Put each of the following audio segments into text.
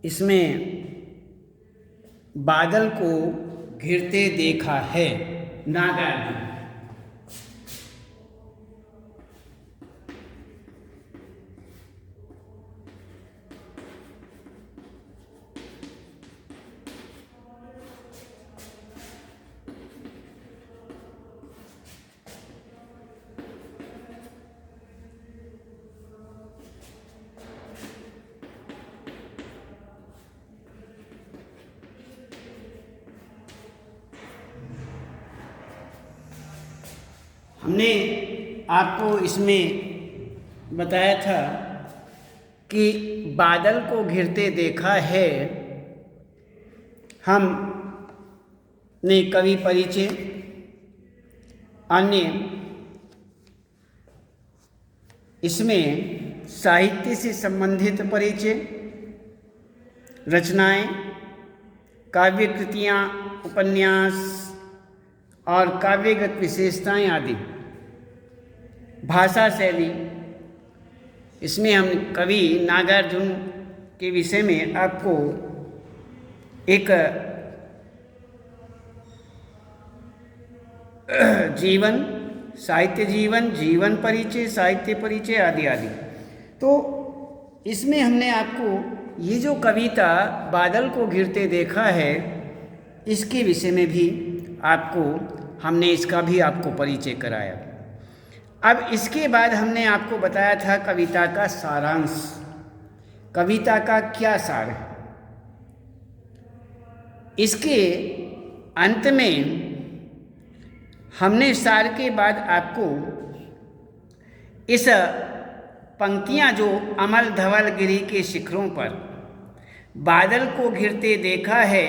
इसमें बादल को घिरते देखा है नागार्जुन। हमने आपको इसमें बताया था कि बादल को घिरते देखा है। हम ने कवि परिचय, अन्य इसमें साहित्य से संबंधित परिचय, रचनाएं, काव्य कृतियाँ, उपन्यास और काव्यगत विशेषताएं आदि, भाषा शैली, इसमें हम कवि नागार्जुन के विषय में आपको एक जीवन, साहित्य जीवन, जीवन परिचय, साहित्य परिचय आदि आदि। तो इसमें हमने आपको ये जो कविता बादल को घिरते देखा है, इसके विषय में भी हमने इसका भी आपको परिचय कराया। अब इसके बाद हमने आपको बताया था कविता का सारांश, कविता का क्या सार है। इसके अंत में हमने सार के बाद आपको इस पंक्तियां जो अमल धवल गिरी के शिखरों पर बादल को घिरते देखा है,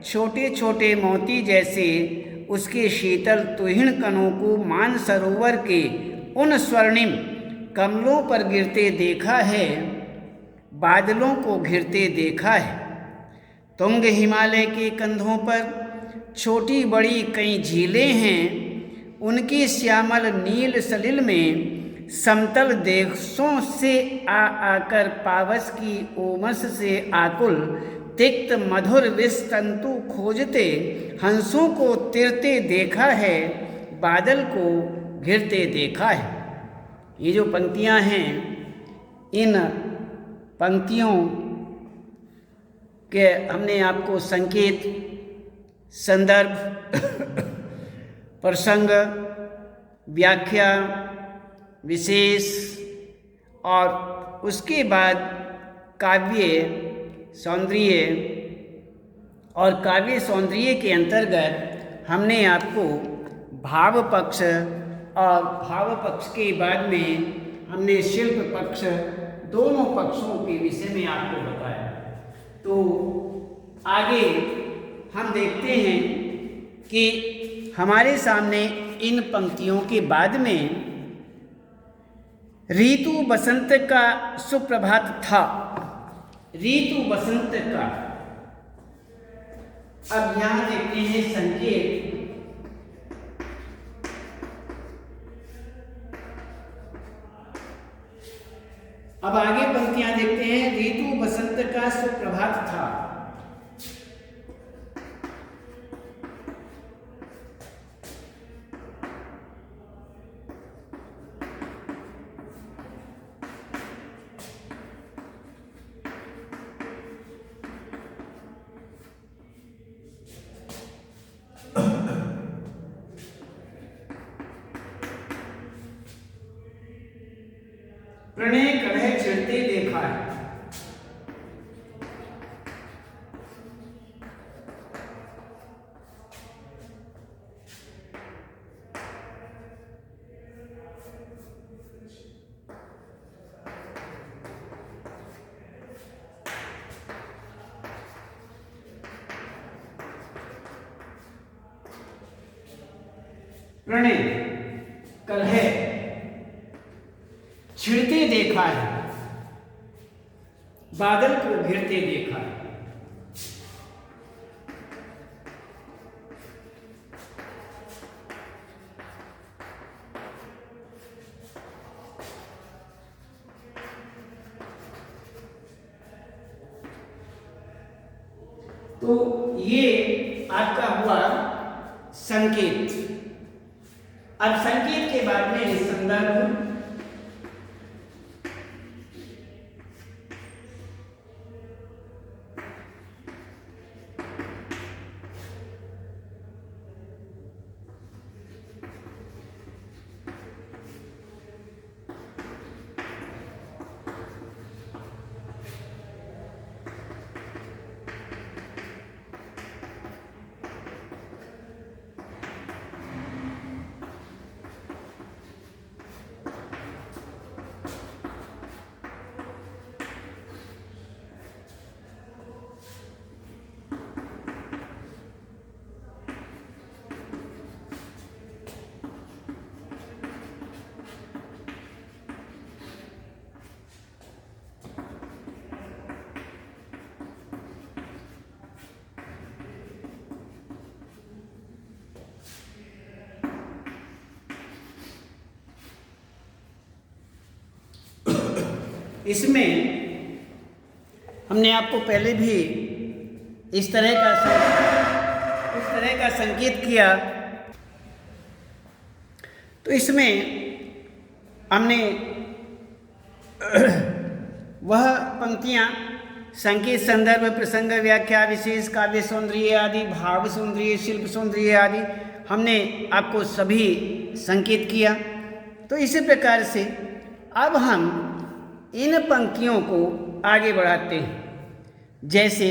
छोटे छोटे मोती जैसे उसके शीतल तुहिण कणों को मान सरोवर के उन स्वर्णिम कमलों पर गिरते देखा है, बादलों को घिरते देखा है। तुंग हिमालय के कंधों पर छोटी बड़ी कई झीलें हैं, उनके श्यामल नील सलिल में समतल देशों से आकर पावस की ओमस से आकुल तिक्त मधुर विष तंतु खोजते हंसों को तिरते देखा है, बादल को घिरते देखा है। ये जो पंक्तियां हैं, इन पंक्तियों के हमने आपको संकेत, संदर्भ, प्रसंग, व्याख्या, विशेष और उसके बाद काव्य सौंदर्य और काव्य सौंदर्य के अंतर्गत हमने आपको भाव पक्ष और भाव पक्ष के बाद में हमने शिल्प पक्ष, दोनों पक्षों के विषय में आपको बताया। तो आगे हम देखते हैं कि हमारे सामने इन पंक्तियों के बाद में ऋतु बसंत का सुप्रभात था, ऋतु बसंत का। अब यहां देखते हैं संकेत, अब आगे पंक्तियां देखते हैं। ऋतु बसंत का सुप्रभात था, प्रणय कलह छिड़ते देखा है। प्रणय कलह छिड़ते देखा है, बादल को घिरते देखा है। तो ये आपका हुआ संकेत। अब संकेत के बाद में संदर्भ। इसमें हमने आपको पहले भी इस तरह का संकेत किया। तो इसमें हमने वह पंक्तियां संकेत, संदर्भ, प्रसंग, व्याख्या, विशेष, काव्य सौंदर्य आदि, भाव सौंदर्य, शिल्प सौंदर्य आदि हमने आपको सभी संकेत किया। तो इसी प्रकार से अब हम इन पंक्तियों को आगे बढ़ाते हैं। जैसे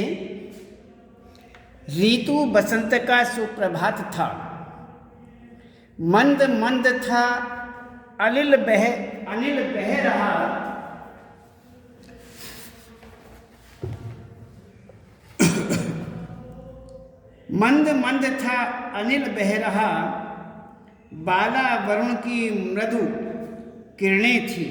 ऋतु बसंत का सुप्रभात था, मंद मंद था अनिल बह रहा, मंद मंद था अनिल बह रहा, बाला वरुण की मृदु किरणें थी।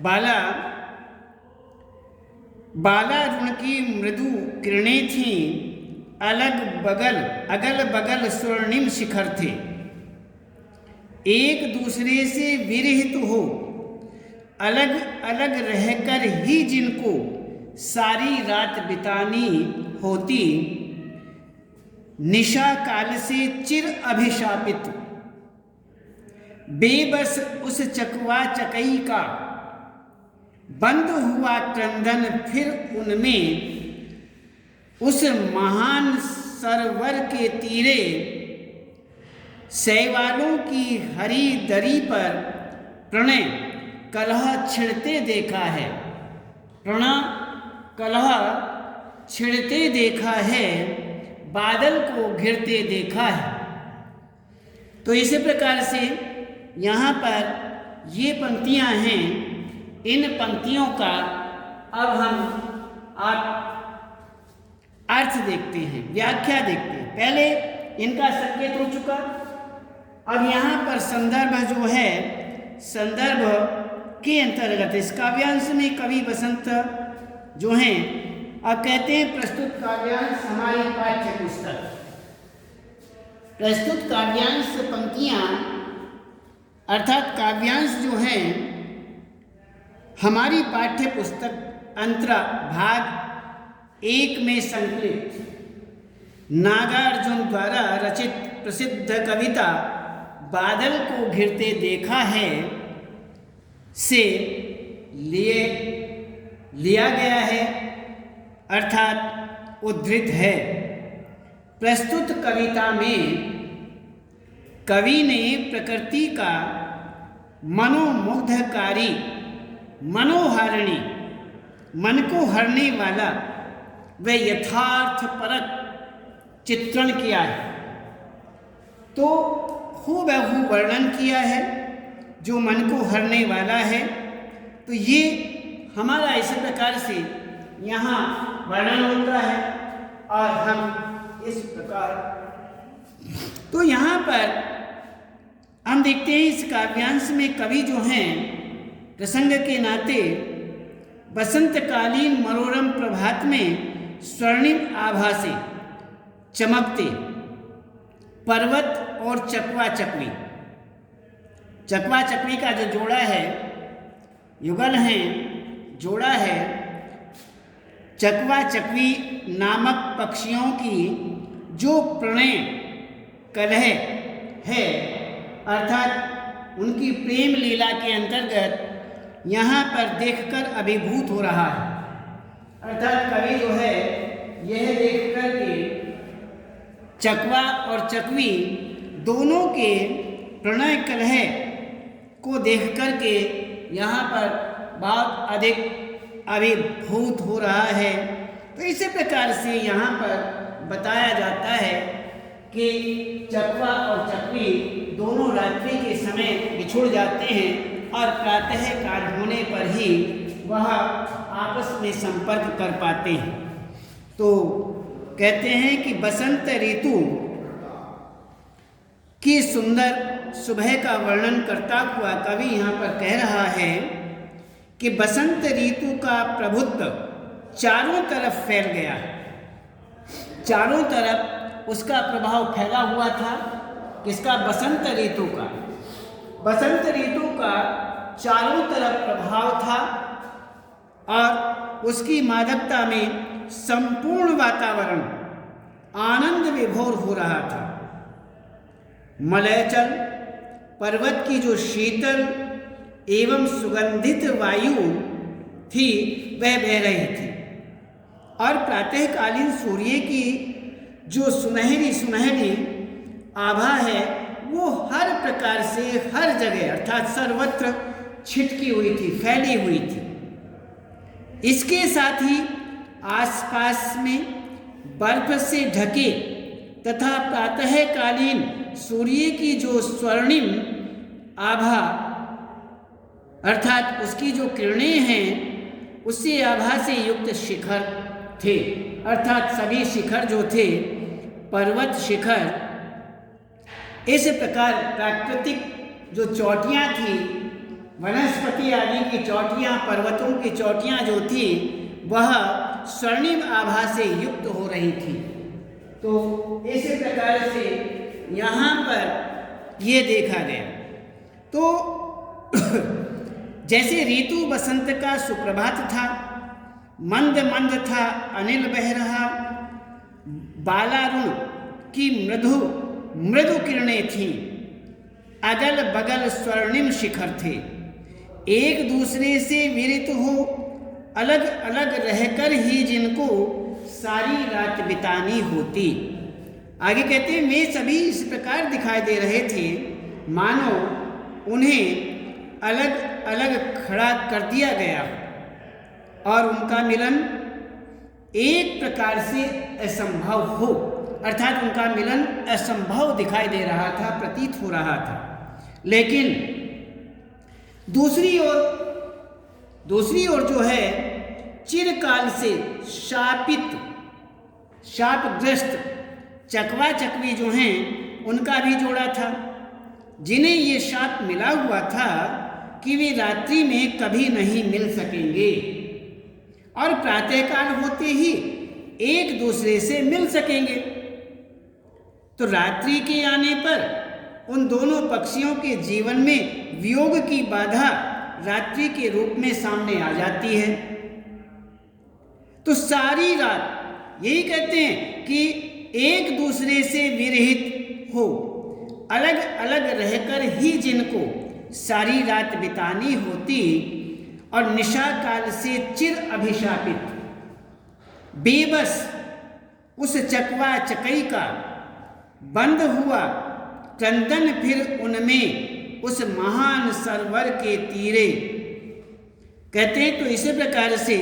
बाला वरुण की मृदु किरणें थीं, अगल बगल स्वर्णिम शिखर थे, एक दूसरे से विरहित हो अलग अलग रहकर ही जिनको सारी रात बितानी होती, निशा काल से चिर अभिशापित बेबस उस चकवा चकई का बंद हुआ क्रंदन, फिर उनमें उस महान सरोवर के तीरे शैवालों की हरी दरी पर प्रणय कलह छिड़ते देखा है, कलह छिड़ते देखा है, बादल को घिरते देखा है। तो इसी प्रकार से यहाँ पर ये पंक्तियाँ हैं। इन पंक्तियों का अब हम अर्थ देखते हैं, व्याख्या देखते हैं। पहले इनका संकेत हो चुका, अब यहाँ पर संदर्भ जो है, संदर्भ के अंतर्गत इस काव्यांश में कवि बसंत जो हैं, अब कहते हैं प्रस्तुत काव्यांश हमारी पाठ्य पुस्तक। प्रस्तुत काव्यांश पंक्तियाँ अर्थात काव्यांश जो हैं हमारी पाठ्य पुस्तक अंतरा भाग 1 में संकलित नागार्जुन द्वारा रचित प्रसिद्ध कविता बादल को घिरते देखा है से लिया गया है, अर्थात उद्धृत है। प्रस्तुत कविता में कवि ने प्रकृति का मनोमुग्धकारी, मनोहारिणी, मन को हरने वाला व यथार्थ परक चित्रण किया है। तो हूबहू वर्णन किया है जो मन को हरने वाला है। तो ये हमारा इसी प्रकार से यहाँ वर्णन होता है और हम इस प्रकार, तो यहाँ पर हम देखते हैं इस काव्यांश में कवि जो हैं प्रसंग के नाते बसंतकालीन मनोरम प्रभात में स्वर्णिम आभा से चमकते पर्वत और चकवा चकवी चकवा चकवी का जो जोड़ा है, युगल है, जोड़ा है, चकवा चकवी नामक पक्षियों की जो प्रणय कलह है, अर्थात उनकी प्रेम लीला के अंतर्गत यहाँ पर देखकर अभिभूत हो रहा है। अर्थात कवि जो है यह देखकर के चकवा और चकवी दोनों के प्रणय कलह को देखकर के यहाँ पर बहुत अधिक अभिभूत हो रहा है। तो इसी प्रकार से यहाँ पर बताया जाता है कि चकवा और चकवी दोनों रात्रि के समय बिछुड़ जाते हैं और प्रातः काल होने पर ही वह आपस में संपर्क कर पाते हैं। तो कहते हैं कि बसंत ऋतु की सुंदर सुबह का वर्णन करता हुआ कवि यहाँ पर कह रहा है कि बसंत ऋतु का प्रभुत्व चारों तरफ फैल गया है। चारों तरफ उसका प्रभाव फैला हुआ था। किसका? बसंत ऋतु का। बसंत ऋतु का चारों तरफ प्रभाव था और उसकी मादकता में संपूर्ण वातावरण आनंद विभोर हो रहा था। मलयचल पर्वत की जो शीतल एवं सुगंधित वायु थी वह बह रही थी और प्रातःकालीन सूर्य की जो सुनहरी सुनहरी आभा है वो हर प्रकार से हर जगह अर्थात सर्वत्र छिटकी हुई थी, फैली हुई थी। इसके साथ ही आसपास में बर्फ से ढके तथा प्रातःकालीन सूर्य की जो स्वर्णिम आभा अर्थात उसकी जो किरणें हैं उससे आभा से युक्त शिखर थे। अर्थात सभी शिखर जो थे, पर्वत शिखर, इस प्रकार प्राकृतिक जो चोटियाँ थी, वनस्पति आदि की चोटियाँ, पर्वतों की चोटियाँ जो थी वह स्वर्णिम आभा से युक्त हो रही थी। तो इस प्रकार से यहाँ पर ये देखा गया। तो जैसे ऋतु बसंत का सुप्रभात था, मंद मंद था अनिल बह रहा, बालारुण की मृदु मृदु किरणें थीं, अगल बगल स्वर्णिम शिखर थे, एक दूसरे से विरत हो अलग अलग रहकर ही जिनको सारी रात बितानी होती। आगे कहते हैं वे सभी इस प्रकार दिखाई दे रहे थे मानो उन्हें अलग अलग खड़ा कर दिया गया और उनका मिलन एक प्रकार से असंभव हो, अर्थात उनका मिलन असंभव दिखाई दे रहा था, प्रतीत हो रहा था। लेकिन दूसरी ओर जो है चिरकाल से शापग्रस्त चकवा चकवी जो हैं उनका भी जोड़ा था, जिन्हें ये शाप मिला हुआ था कि वे रात्रि में कभी नहीं मिल सकेंगे और प्रातःकाल होते ही एक दूसरे से मिल सकेंगे। तो रात्रि के आने पर उन दोनों पक्षियों के जीवन में वियोग की बाधा रात्रि के रूप में सामने आ जाती है। तो सारी रात यही कहते हैं कि एक दूसरे से विरहित हो, अलग अलग रहकर ही जिनको सारी रात बितानी होती और निशा काल से चिर अभिशापित बेबस उस चकवा चकई का बंद हुआ क्रंदन फिर उनमें उस महान सरोवर के तीरे। कहते हैं तो इसी प्रकार से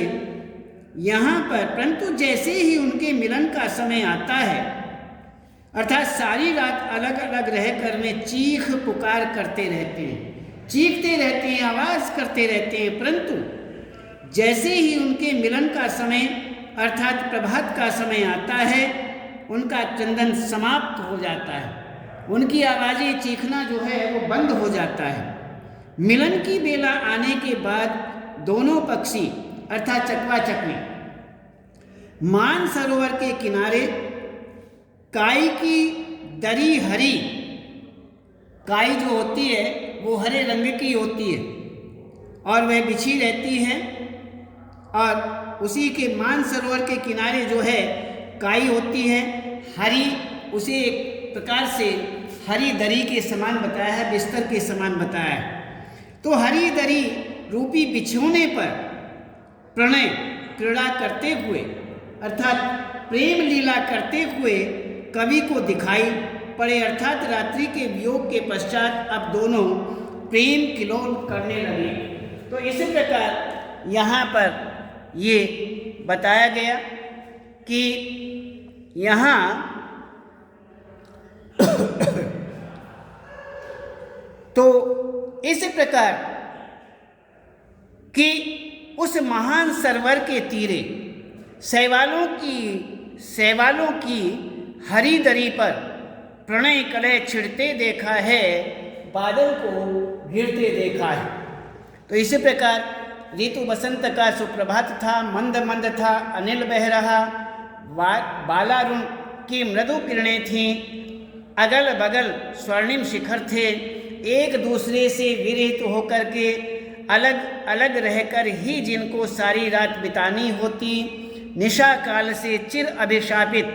यहाँ पर परंतु जैसे ही उनके मिलन का समय आता है, अर्थात सारी रात अलग अलग रहकर वे चीख पुकार करते रहते हैं, चीखते रहते हैं, आवाज़ करते रहते हैं, परंतु जैसे ही उनके मिलन का समय अर्थात प्रभात का समय आता है उनका क्रंदन समाप्त हो जाता है, उनकी आवाज़ें चीखना जो है वो बंद हो जाता है। मिलन की बेला आने के बाद दोनों पक्षी अर्थात चकवा चकवी मान सरोवर के किनारे काई की दरी हरी, काई जो होती है वो हरे रंग की होती है और वह बिछी रहती है, और उसी के मानसरोवर के किनारे जो है काई होती है हरी, उसे एक प्रकार से हरी दरी के समान बताया है, बिस्तर के समान बताया है। तो हरी दरी रूपी बिछोने पर प्रणय क्रीड़ा करते हुए अर्थात प्रेम लीला करते हुए कवि को दिखाई पड़े, अर्थात रात्रि के वियोग के पश्चात अब दोनों प्रेम किलोल करने लगे। तो इसी प्रकार यहाँ पर ये बताया गया कि यहाँ तो इस प्रकार कि उस महान सरोवर के तीरे शैवालों की हरी दरी पर प्रणय कलह छिड़ते देखा है, बादल को घिरते देखा है। तो इसी प्रकार ऋतु बसंत का सुप्रभात था, मंद मंद था, अनिल बह रहा, बालारुण की मृदु किरणें थीं, अगल बगल स्वर्णिम शिखर थे, एक दूसरे से विरहित होकर के अलग अलग रहकर ही जिनको सारी रात बितानी होती, निशा काल से चिर अभिशापित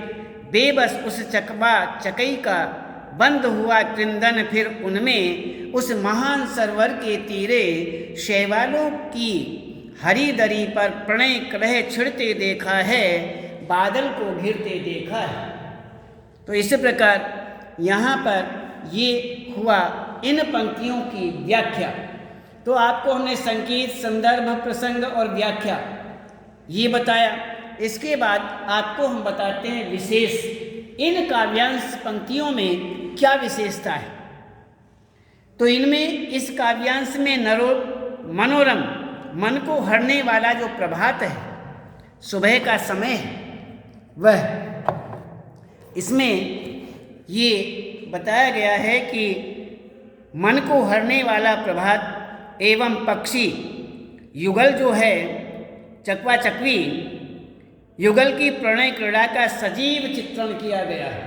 बेबस उस चकवा चकई का बंद हुआ क्रंदन, फिर उनमें उस महान सरोवर के तीरे शैवालों की हरी दरी पर प्रणय कलह छिड़ते देखा है, बादल को घिरते देखा है। तो इस प्रकार यहाँ पर ये हुआ इन पंक्तियों की व्याख्या। तो आपको हमने संकेत, संदर्भ, प्रसंग और व्याख्या ये बताया। इसके बाद आपको हम बताते हैं विशेष, इन काव्यांश पंक्तियों में क्या विशेषता है। तो इनमें इस काव्यांश में मनोरम, मन को हरने वाला जो प्रभात है, सुबह का समय है, वह इसमें ये बताया गया है कि मन को हरने वाला प्रभात एवं पक्षी युगल जो है, चकवा चकवी युगल की प्रणय क्रीड़ा का सजीव चित्रण किया गया है।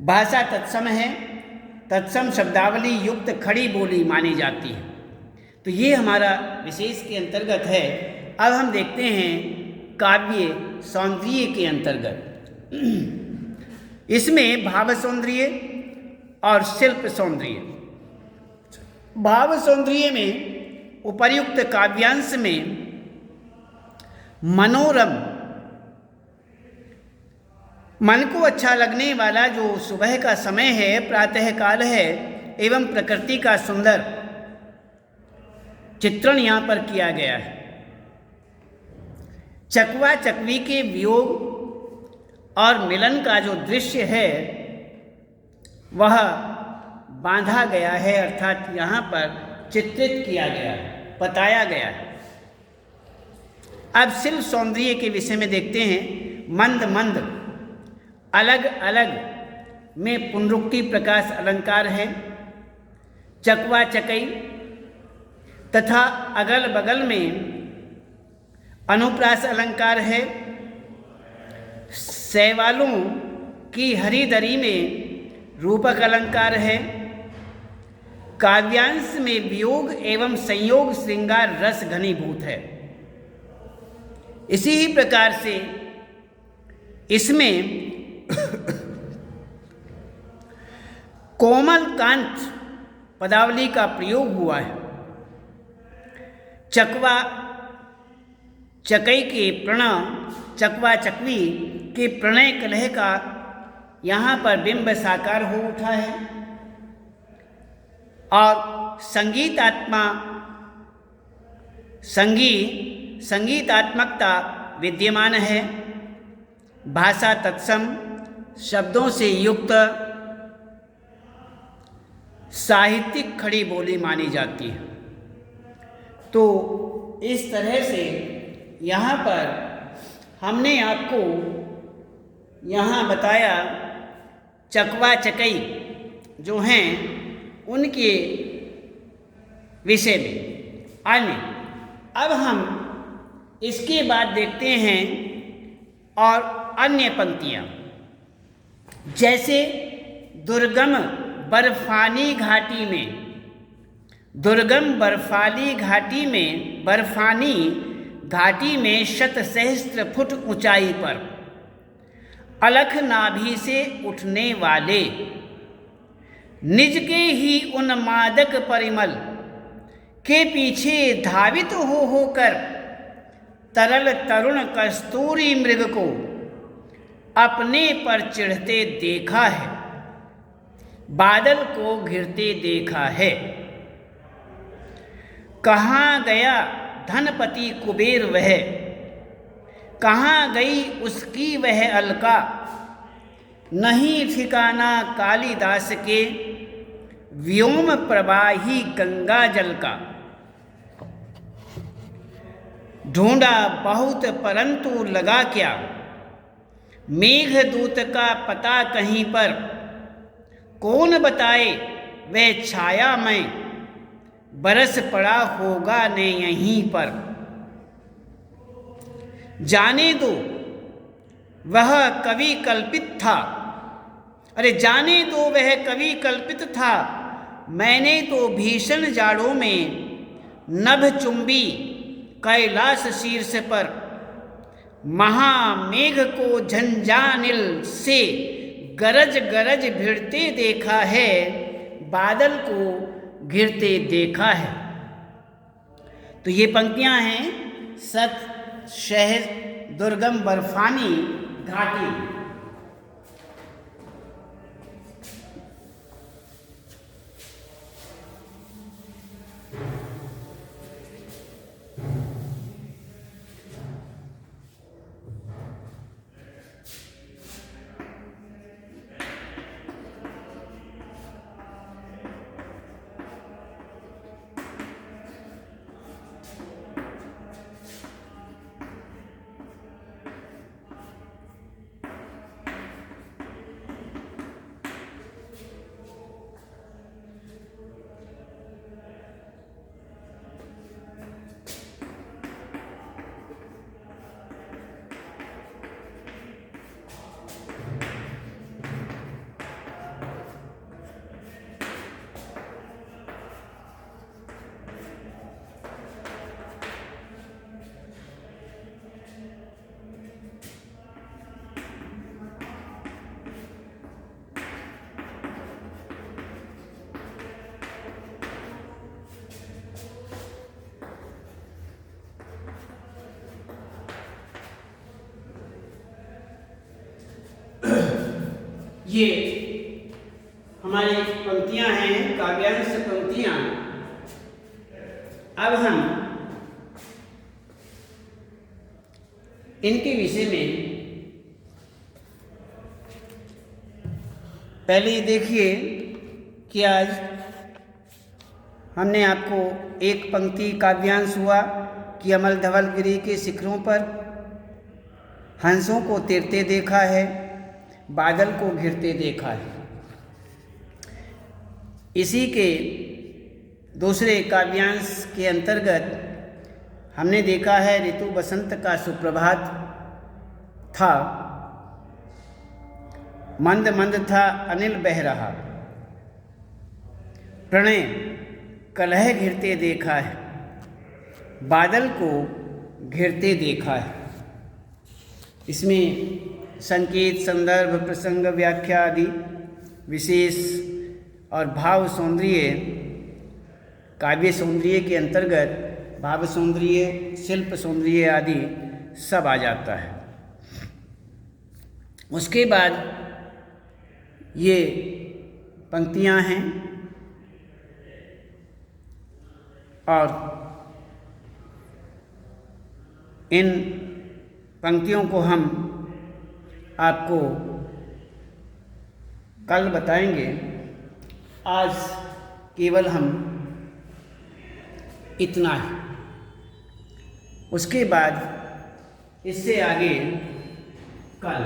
भाषा तत्सम है, तत्सम शब्दावली युक्त खड़ी बोली मानी जाती है। तो ये हमारा विशेष के अंतर्गत है। अब हम देखते हैं काव्य सौंदर्य के अंतर्गत। इसमें भाव सौंदर्य और शिल्प सौंदर्य। भाव सौंदर्य में उपर्युक्त काव्यांश में मनोरम, मन को अच्छा लगने वाला जो सुबह का समय है, प्रातः काल है, एवं प्रकृति का सुंदर चित्रण यहाँ पर किया गया है। चकवा चकवी के वियोग और मिलन का जो दृश्य है वह बांधा गया है, अर्थात यहाँ पर चित्रित किया गया है, बताया गया है। अब शिल्प सौंदर्य के विषय में देखते हैं। मंद मंद, अलग अलग में पुनरुक्ति प्रकाश अलंकार है, चकवा चकई तथा अगल बगल में अनुप्रास अलंकार है। शैवालों की हरी दरी में रूपक अलंकार है। काव्यांश में वियोग एवं संयोग श्रृंगार रस घनीभूत है। इसी ही प्रकार से इसमें कोमल कांत पदावली का प्रयोग हुआ है। चकवा चकई के प्रणय, चकवा चकवी के प्रणय कलह का यहाँ पर बिंब साकार हो उठा है और संगीतात्मकता विद्यमान है। भाषा तत्सम, शब्दों से युक्त साहित्यिक खड़ी बोली मानी जाती है। तो इस तरह से यहाँ पर हमने आपको यहाँ बताया चकवा चकई जो हैं उनके विषय में। अन्य अब हम इसके बाद देखते हैं और अन्य पंक्तियाँ, जैसे दुर्गम बर्फानी घाटी में दुर्गम बर्फानी घाटी में शत सहस्त्र फुट ऊंचाई पर अलख नाभि से उठने वाले निज के ही उन्मादक परिमल के पीछे धावित होकर तरल तरुण कस्तूरी मृग को अपने पर चढ़ते देखा है, बादल को घिरते देखा है। कहाँ गया धनपति कुबेर वह, कहाँ गई उसकी वह अलका, नहीं ठिकाना कालिदास के व्योम प्रवाही गंगा जल का। ढूंढा बहुत परंतु लगा क्या, मेघदूत का पता कहीं पर, कौन बताए वह छाया में बरस पड़ा होगा ने यहीं पर। जाने दो वह कवि कल्पित था, अरे जाने दो वह कवि कल्पित था, मैंने तो भीषण जाड़ों में नभ चुंबी कैलाश शीर्ष पर महामेघ को झंझानिल से गरज गरज भिड़ते देखा है, बादल को घिरते देखा है। तो ये पंक्तियां हैं सत शहर दुर्गम बर्फानी घाटी। ये हमारी पंक्तियां हैं, काव्यांश पंक्तियां। अब हम इनके विषय में पहले ये देखिए कि आज हमने आपको एक पंक्ति काव्यांश हुआ कि अमल धवल गिरी के शिखरों पर हंसों को तैरते देखा है, बादल को घिरते देखा है। इसी के दूसरे काव्यांश के अंतर्गत हमने देखा है ऋतु बसंत का सुप्रभात था, मंद मंद था अनिल बह रहा, प्रणय कलह घिरते देखा है, बादल को घिरते देखा है। इसमें संकेत, संदर्भ, प्रसंग, व्याख्या आदि विशेष और भाव सौंदर्य, काव्य सौंदर्य के अंतर्गत भाव सौंदर्य, शिल्प सौंदर्य आदि सब आ जाता है। उसके बाद ये पंक्तियां हैं और इन पंक्तियों को हम आपको कल बताएंगे। आज केवल हम इतना ही, उसके बाद इससे आगे कल।